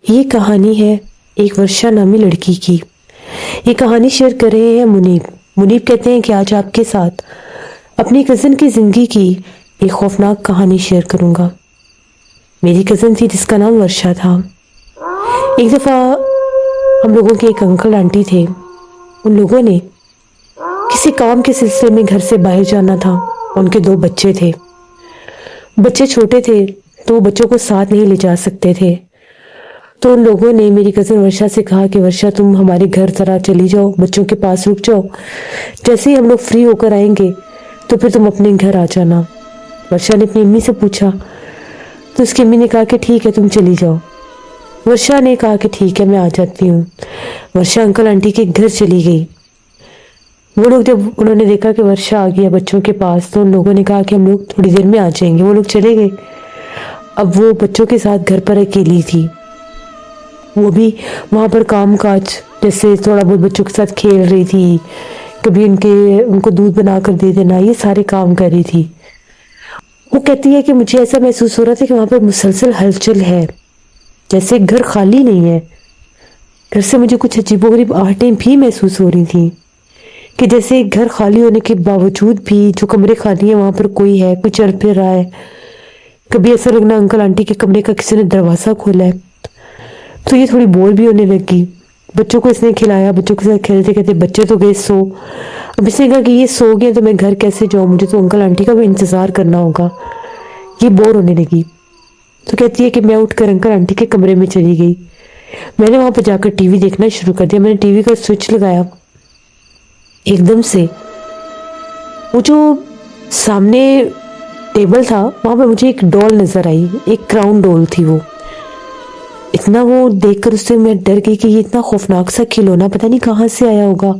یہ کہانی ہے ایک ورشا نامی لڑکی کی۔ یہ کہانی شیئر کر رہے ہیں منیب کہتے ہیں کہ آج آپ کے ساتھ اپنی کزن کی زندگی کی ایک خوفناک کہانی شیئر کروں گا۔ میری کزن تھی جس کا نام ورشا تھا۔ ایک دفعہ ہم لوگوں کے ایک انکل آنٹی تھے، ان لوگوں نے کسی کام کے سلسلے میں گھر سے باہر جانا تھا۔ ان کے 2 بچے تھے، بچے چھوٹے تھے تو بچوں کو ساتھ نہیں لے جا سکتے تھے، تو ان لوگوں نے میری کزن ورشا سے کہا کہ ورشا تم ہمارے گھر ذرا چلی جاؤ، بچوں کے پاس رک جاؤ، جیسے ہی ہم لوگ فری ہو کر آئیں گے تو پھر تم اپنے گھر آ جانا۔ ورشا نے اپنی امی سے پوچھا تو اس کی امی نے کہا کہ ٹھیک ہے تم چلی جاؤ۔ ورشا نے کہا کہ ٹھیک ہے میں آ جاتی ہوں۔ ورشا انکل آنٹی کے گھر چلی گئی۔ وہ لوگ جب انہوں نے دیکھا کہ ورشا آ گیا بچوں کے پاس تو ان لوگوں نے کہا کہ ہم لوگ تھوڑی دیر میں آ جائیں گے۔ وہ لوگ چلے گئے۔ اب وہ بچوں کے ساتھ گھر پر اکیلی تھی، وہ بھی وہاں پر کام کاج جیسے تھوڑا بہت بچوں کے ساتھ کھیل رہی تھی، کبھی ان کو دودھ بنا کر دے دینا، یہ سارے کام کر رہی تھی۔ وہ کہتی ہے کہ مجھے ایسا محسوس ہو رہا تھا کہ وہاں پر مسلسل ہلچل ہے، جیسے گھر خالی نہیں ہے۔ گھر سے مجھے کچھ عجیب و غریب آہٹیں بھی محسوس ہو رہی تھیں کہ جیسے گھر خالی ہونے کے باوجود بھی جو کمرے خالی ہیں وہاں پر کوئی ہے، کوئی چل پھر رہا ہے۔ کبھی ایسا لگنا انکل آنٹی کے کمرے کا کسی نے دروازہ کھولا ہے۔ تو یہ تھوڑی بور بھی ہونے لگی۔ بچوں کو اس نے کھلایا، بچوں کے ساتھ کھیلتے کھیلتے بچے تو گئے سو۔ اب اس نے کہا کہ یہ سو گئے تو میں گھر کیسے جاؤں، مجھے تو انکل آنٹی کا بھی انتظار کرنا ہوگا۔ یہ بور ہونے لگی تو کہتی ہے کہ میں اٹھ کر انکل آنٹی کے کمرے میں چلی گئی۔ میں نے وہاں پہ جا کر ٹی وی دیکھنا شروع کر دیا۔ میں نے ٹی وی کا سوئچ لگایا، ایک دم سے وہ جو سامنے ٹیبل تھا وہاں پہ مجھے ایک ڈول نظر آئی، ایک کراؤن ڈول تھی۔ وہ اتنا وہ دیکھ کر اس سے میں ڈر گئی کہ یہ اتنا خوفناک سا کھلونا پتہ نہیں کہاں سے آیا ہوگا۔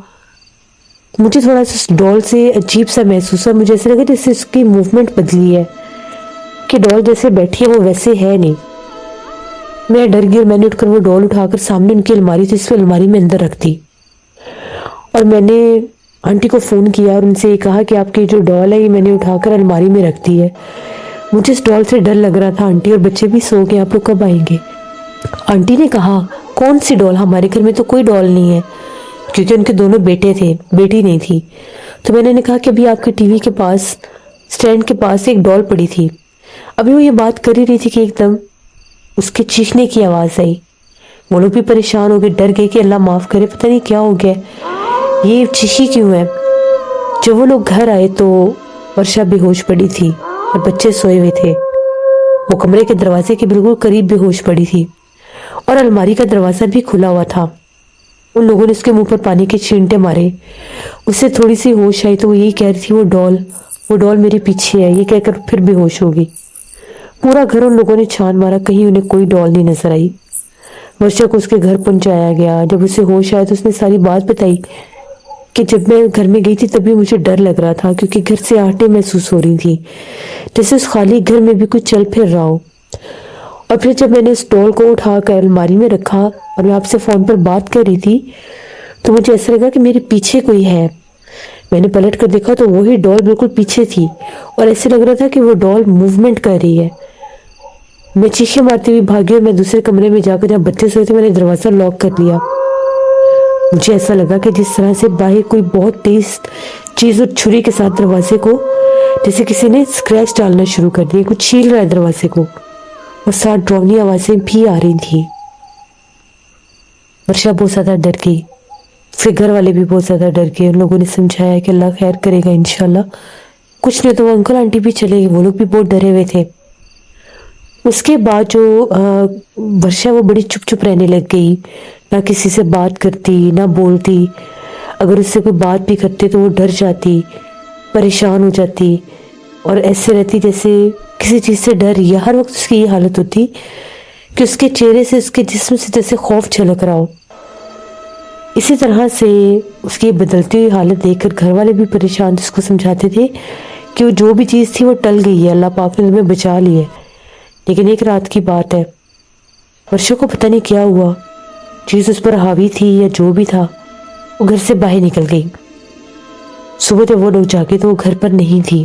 مجھے تھوڑا سا اس ڈول سے عجیب سا محسوس ہوا، مجھے ایسا لگا جیسے اس کی موومنٹ بدلی ہے، کہ ڈول جیسے بیٹھی ہے وہ ویسے ہے نہیں۔ میں ڈر گئی اور میں نے اٹھ کر وہ ڈول اٹھا کر سامنے ان کی الماری تھی، اس کو الماری میں اندر رکھ دی، اور میں نے آنٹی کو فون کیا اور ان سے یہ کہا کہ آپ کی جو ڈول ہے یہ میں نے اٹھا کر الماری میں رکھ دی ہے۔ مجھے اس ڈول سے ڈر لگ رہا تھا۔ آنٹی اور بچے بھی سو گئے، آپ لوگ کب آئیں گے؟ آنٹی نے کہا کون سی ڈول، ہمارے گھر میں تو کوئی ڈول نہیں ہے، کیونکہ ان کے دونوں بیٹے تھے، بیٹی نہیں تھی۔ تو میں نے کہا کہ ابھی آپ کے ٹی وی کے پاس سٹینڈ کے پاس ایک ڈول پڑی تھی۔ ابھی وہ یہ بات کر ہی رہی تھی کہ ایک دم اس کے چیخنے کی آواز آئی۔ وہ لوگ بھی پریشان ہو گئے، ڈر گئے کہ اللہ معاف کرے، پتہ نہیں کیا ہو گیا، یہ چیخی کیوں ہے۔ جب وہ لوگ گھر آئے تو ورشا بے ہوش پڑی تھی اور بچے سوئے ہوئے تھے۔ وہ کمرے کے دروازے کے بالکل قریب بے ہوش پڑی تھی اور الماری کا دروازہ بھی کھلا ہوا تھا۔ ان لوگوں نے اس کے منہ پر پانی کے چھینٹے مارے، اسے تھوڑی سی ہوش آئی تو وہ یہی کہہ رہی تھی وہ ڈول میرے پیچھے ہے، یہ کہہ کر پھر بے ہوش ہو گئی۔ پورا گھر ان لوگوں نے چھان مارا، کہیں انہیں کوئی ڈول نہیں نظر آئی۔ ورشا کو اس کے گھر پہنچایا گیا۔ جب اسے ہوش آیا تو اس نے ساری بات بتائی کہ جب میں گھر میں گئی تھی تبھی مجھے ڈر لگ رہا تھا، کیونکہ گھر سے آہٹیں محسوس ہو رہی تھی، جیسے اس خالی گھر میں بھی کوئی چل پھر رہا ہو۔ اور پھر جب میں نے اس ڈول کو اٹھا کر الماری میں رکھا اور میں آپ سے فون پر بات کر رہی تھی تو مجھے ایسا لگا کہ میرے پیچھے کوئی ہے۔ میں نے پلٹ کر دیکھا تو وہی ڈول بالکل پیچھے تھی اور ایسے لگ رہا تھا کہ وہ ڈول موومنٹ کر رہی ہے۔ میں چیخیں مارتی ہوئی بھاگی اور میں دوسرے کمرے میں جا کر جہاں بچے سوئے تھے میں نے دروازہ لاک کر لیا۔ مجھے ایسا لگا کہ جس طرح سے باہر کوئی بہت تیز چیز اور چھری کے ساتھ دروازے کو جیسے کسی نے اسکریچ ڈالنا شروع کر دیا، کچھ چھیل رہا ہے دروازے کو، اور ساتھ ڈراؤنی آوازیں بھی آ رہی تھیں۔ ورشا بہت زیادہ ڈر گئی، اس کے گھر والے بھی بہت زیادہ ڈر گئے۔ ان لوگوں نے سمجھایا کہ اللہ خیر کرے گا انشاءاللہ، کچھ نہیں تو وہ انکل آنٹی بھی چلے گئے، وہ لوگ بھی بہت ڈرے ہوئے تھے۔ اس کے بعد جو ورشا وہ بڑی چپ چپ رہنے لگ گئی، نہ کسی سے بات کرتی نہ بولتی۔ اگر اس سے کوئی بات بھی کرتے تو وہ ڈر جاتی، پریشان ہو جاتی اور ایسے رہتی جیسے کسی چیز سے ڈر رہی ہے۔ ہر وقت اس کی یہ حالت ہوتی کہ اس کے چہرے سے، اس کے جسم سے جیسے خوف چھلک رہا ہو۔ اسی طرح سے اس کی بدلتی ہوئی حالت دیکھ کر گھر والے بھی پریشان تھے، اس کو سمجھاتے تھے کہ وہ جو بھی چیز تھی وہ ٹل گئی ہے، اللہ پاک نے تمہیں بچا لی ہے۔ لیکن ایک رات کی بات ہے، ورشا کو پتہ نہیں کیا ہوا، چیز اس پر حاوی تھی یا جو بھی تھا وہ گھر سے باہر نکل گئی۔ صبح جب وہ لوگ جاگے تو وہ گھر پر نہیں تھی،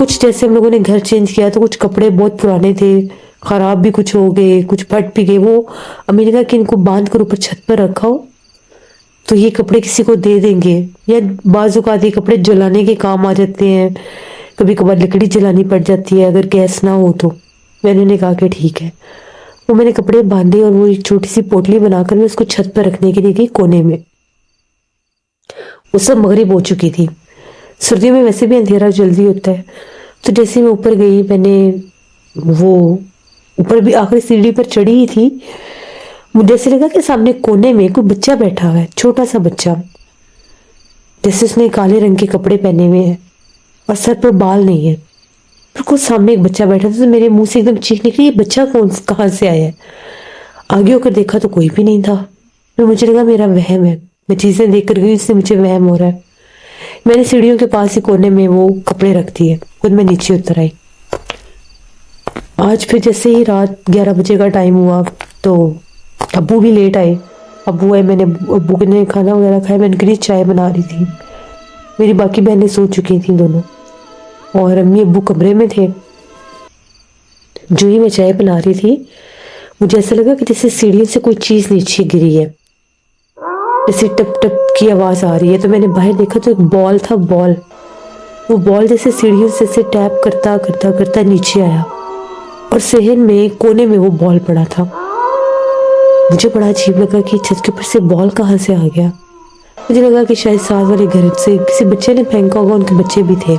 کچھ جیسے ہم لوگوں نے گھر چینج کیا تو کچھ کپڑے بہت پرانے تھے، خراب بھی کچھ ہو گئے، کچھ پھٹ بھی گئے. وہ امی نے کہا کہ ان کو باندھ کر اوپر چھت پر رکھا ہو تو یہ کپڑے کسی کو دے دیں گے، یا بعض اوقات یہ کپڑے جلانے کے کام آ جاتے ہیں، کبھی کبھار لکڑی جلانی پڑ جاتی ہے اگر گیس نہ ہو تو. میں نے کہا کہ ٹھیک ہے. وہ میں نے کپڑے باندھے اور وہ ایک چھوٹی سی پوٹلی بنا کر میں اس کو چھت پر رکھنے کے لیے گئی کونے میں. اس وقت مغرب ہو چکی تھی. سردیوں میں ویسے بھی اندھیرا جلدی ہوتا ہے. تو جیسے میں اوپر گئی، میں نے وہ اوپر بھی آخری سیڑھی پر چڑھی ہی تھی، مجھے ایسے لگا کہ سامنے کونے میں کوئی بچہ بیٹھا ہوا ہے، چھوٹا سا بچہ، جیسے اس نے کالے رنگ کے کپڑے پہنے ہوئے ہیں اور سر پر بال نہیں ہے. بالکل سامنے ایک بچہ بیٹھا تھا. تو میرے منہ سے ایک دم چیخ نکلی، یہ بچہ کہاں سے آیا ہے؟ آگے ہو کر دیکھا تو کوئی بھی نہیں تھا. پھر مجھے لگا میرا وہم ہے، میں چیزیں دیکھ کر گئی، اس سے مجھے وہم ہو رہا ہے. میں نے سیڑھیوں کے پاس ہی کونے میں وہ کپڑے رکھ دیے، خود میں نیچے اتر آئی. آج پھر جیسے ہی رات 11 بجے کا ٹائم ہوا تو ابو بھی لیٹ آئے. ابو آئے، میں نے ابو نے کھانا وغیرہ کھایا، میں ان کے لیے چائے بنا رہی تھی. میری باقی بہنیں سو چکی تھیں دونوں، اور امی ابو کمرے میں تھے. جو ہی میں چائے بنا رہی تھی مجھے ایسا لگا کہ جیسے سیڑھیوں سے کوئی چیز نیچے گری ہے، جیسے ٹپ ٹپ کی آواز آ رہی ہے. تو میں نے باہر دیکھا تو ایک بال تھا. وہ بال جیسے سیڑھیوں سے ٹیپ کرتا کرتا کرتا نیچے آیا اور صحن میں کونے میں وہ بال پڑا تھا. مجھے بڑا عجیب لگا کہ چھت کے اوپر سے بال کہاں سے آ گیا. مجھے لگا کہ شاید ساتھ والے گھر سے کسی بچے نے پھینکا ہوگا، ان کے بچے بھی تھے.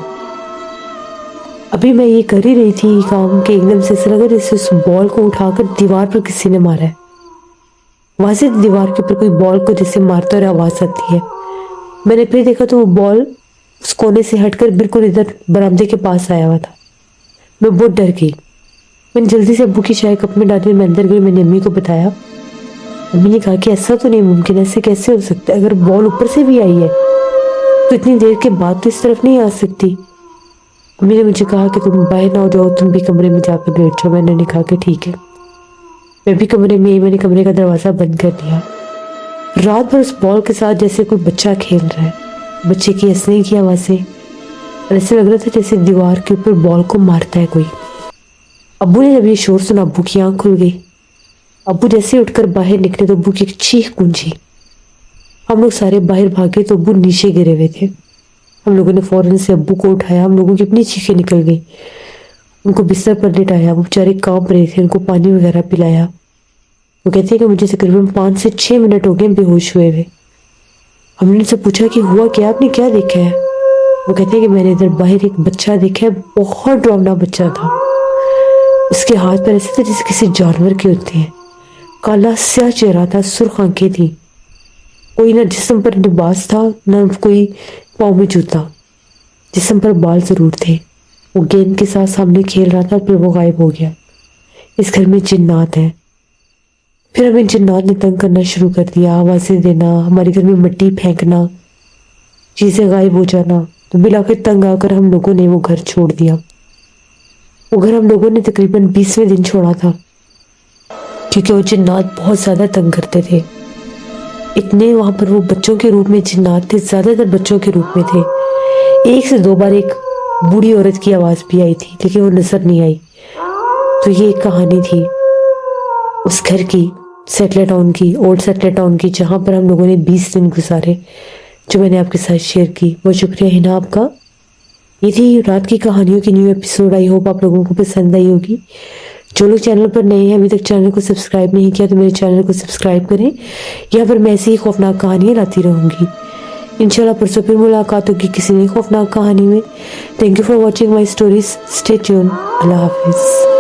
ابھی میں یہ کر ہی رہی تھی کام کہ ایک دم سے ایسا لگا جیسے اس بال کو اٹھا کر دیوار پر کسی نے مارا ہے. واضح دیوار کے اوپر کوئی بال کو جیسے مارتا اور آواز آتی ہے. میں نے پھر دیکھا تو وہ بال اس کونے سے ہٹ کر بالکل ادھر برآمدے کے پاس آیا ہوا تھا. میں بہت ڈر گئی. میں نے جلدی سے ابو کی چائے کپ میں ڈالی، میں اندر گئی. میں نے امی کو بتایا. امی نے کہا کہ ایسا تو نہیں ممکن، ایسے کیسے ہو سکتا ہے؟ اگر بال اوپر سے بھی آئی ہے تو اتنی دیر کے بعد تو اس طرف نہیں آ سکتی. امی نے مجھے کہا کہ تم باہر نہ ہو جاؤ، تم بھی کمرے میں جا کر بیٹھ جاؤ. میں نے کہا کہ ٹھیک ہے. میں بھی کمرے میں، میں نے کمرے کا دروازہ بند کر دیا. رات بھر اس بال کے ساتھ جیسے کوئی بچہ کھیل رہا ہے. بچے کی ہنسنے کی آوازیں، اور ایسے لگ رہا تھا جیسے دیوار کے اوپر بال کو مارتا ہے کوئی. ابو نے جب یہ شور سنا ابو کی آنکھ کھل گئی. ابو جیسے اٹھ کر باہر نکلے تو ابو کی ایک چیخ گونجی. ہم لوگ سارے باہر بھاگے تو ابو نیچے گرے ہوئے تھے. ہم لوگوں نے فوراً سے ابو کو اٹھایا. ہم لوگوں کی اپنی چیخیں نکل گئی. ان کو بستر پر لٹایا. وہ بیچارے کانپ رہے تھے. ان کو پانی وغیرہ پلایا. وہ کہتے ہیں کہ مجھے تقریباً 5 سے 6 منٹ ہو گئے بے ہوش ہوئے ہوئے. ہم نے ان سے پوچھا کہ ہوا کیا، آپ نے کیا دیکھا ہے؟ وہ کہتے ہیں کہ میں نے ادھر باہر ایک بچہ دیکھا ہے، بہت ڈراؤنا بچہ تھا. اس کے ہاتھ پر ایسے تھے جیسے کسی جانور کے ہوتے ہیں. کالا سیاہ چہرہ تھا، سرخ آنکھیں تھی. کوئی نہ جسم پر لباس تھا نہ کوئی پاؤں میں جوتا. جسم پر بال ضرور تھے. وہ گیند کے ساتھ سامنے کھیل رہا تھا، پھر وہ غائب ہو گیا. اس گھر میں جنات ہیں. پھر ہمیں جنات نے تنگ کرنا شروع کر دیا، آوازیں دینا، ہمارے گھر میں مٹی پھینکنا، چیزیں غائب ہو جانا. تو بالآخر تنگ آ کر ہم لوگوں نے وہ گھر چھوڑ دیا. وہ گھر ہم لوگوں نے تقریباً 20ویں دن چھوڑا تھا، کیونکہ وہ جنات بہت زیادہ تنگ کرتے تھے. اتنے وہاں پر وہ بچوں کے روپ میں جنات تھے، زیادہ تر بچوں کے روپ میں تھے. 1 سے 2 بار ایک بوڑھی عورت کی آواز بھی آئی تھی، لیکن وہ نظر نہیں آئی. تو یہ ایک کہانی تھی اس گھر کی، سیٹلر ٹاؤن کی، اولڈ سیٹلر ٹاؤن کی، جہاں پر ہم لوگوں نے 20 دن گزارے، جو میں نے آپ کے ساتھ شیئر کی. بہت شکریہ ہنا آپ کا. یہ تھی رات کی کہانیوں کی نیو ایپیسوڈ. آئی ہوپ آپ لوگوں کو پسند آئی ہوگی. جو لوگ چینل پر نئے ہیں، ابھی تک چینل کو سبسکرائب نہیں کیا تو میرے چینل کو سبسکرائب کریں. یہاں پر میں ایسی ہی خوفناک کہانیاں لاتی رہوں گی. انشاءاللہ پرسوں پھر ملاقات ہوگی کسی نئی خوفناک کہانی میں. Thank you for watching my stories. Stay tune. اللہ حافظ.